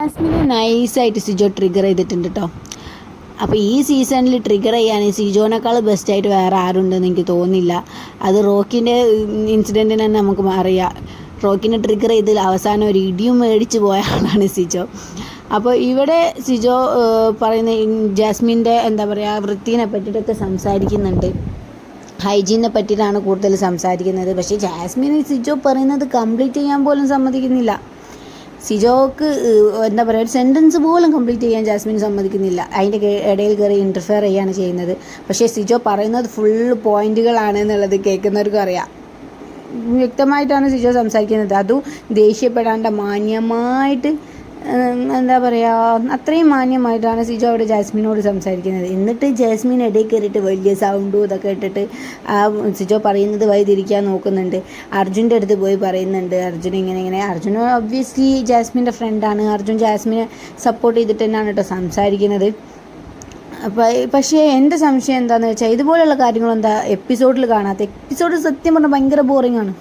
ജാസ്മിനെ നൈസായിട്ട് സിജോ ട്രിഗർ ചെയ്തിട്ടുണ്ട് കേട്ടോ. അപ്പോൾ ഈ സീസണിൽ ട്രിഗർ ചെയ്യാൻ സിജോനേക്കാൾ ബെസ്റ്റായിട്ട് വേറെ ആരുണ്ടെന്ന് എനിക്ക് തോന്നുന്നില്ല. അത് റോക്കിൻ്റെ ഇൻസിഡൻറ്റിന് തന്നെ നമുക്ക് അറിയാം. റോക്കിനെ ട്രിഗർ ചെയ്ത് അവസാനം ഒരു ഇടിയും മേടിച്ച് പോയ ആളാണ് സിജോ. അപ്പോൾ ഇവിടെ സിജോ പറയുന്ന ജാസ്മിൻ്റെ എന്താ പറയുക വൃത്തിനെ പറ്റിയിട്ടൊക്കെ സംസാരിക്കുന്നുണ്ട്. ഹൈജീനെ പറ്റിയിട്ടാണ് കൂടുതൽ സംസാരിക്കുന്നത്. പക്ഷേ ജാസ്മിന് സിജോ പറയുന്നത് കംപ്ലീറ്റ് ചെയ്യാൻ പോലും സമ്മതിക്കുന്നില്ല. സിജോക്ക് എന്താ പറയുക ഒരു സെൻറ്റൻസ് പോലും കംപ്ലീറ്റ് ചെയ്യാൻ ജാസ്മിൻ സമ്മതിക്കുന്നില്ല. അതിൻ്റെ ഇടയിൽ കയറി ഇൻ്റർഫെയർ ചെയ്യുകയാണ് ചെയ്യുന്നത്. പക്ഷേ സിജോ പറയുന്നത് ഫുൾ പോയിന്റുകളാണ് എന്നുള്ളത് കേൾക്കുന്നവർക്കും അറിയാം. വ്യക്തമായിട്ടാണ് സിജോ സംസാരിക്കുന്നത്. അതും ദേഷ്യപ്പെടാണ്ട് മാന്യമായിട്ട് എന്താ പറയുക അത്രയും മാന്യമായിട്ടാണ് സിജോ അവിടെ ജാസ്മിനോട് സംസാരിക്കുന്നത്. എന്നിട്ട് ജാസ്മിൻ ഇടയിൽ കയറിയിട്ട് വലിയ സൗണ്ടും ഇതൊക്കെ ഇട്ടിട്ട് ആ സിജോ പറയുന്നത് വഴി തിരിക്കാൻ നോക്കുന്നുണ്ട്. അർജുൻ്റെ അടുത്ത് പോയി പറയുന്നുണ്ട് അർജുൻ ഇങ്ങനെ. അർജുൻ ഒബ്വിയസ്ലി ജാസ്മിൻ്റെ ഫ്രണ്ടാണ്. അർജുൻ ജാസ്മിനെ സപ്പോർട്ട് ചെയ്തിട്ട് തന്നെയാണ് കേട്ടോ സംസാരിക്കുന്നത്. പക്ഷേ എൻ്റെ സംശയം എന്താണെന്ന് വെച്ചാൽ ഇതുപോലെയുള്ള കാര്യങ്ങളെന്താ എപ്പിസോഡിൽ കാണാത്ത? എപ്പിസോഡ് സത്യം പറഞ്ഞാൽ ഭയങ്കര ബോറിംഗ് ആണ്.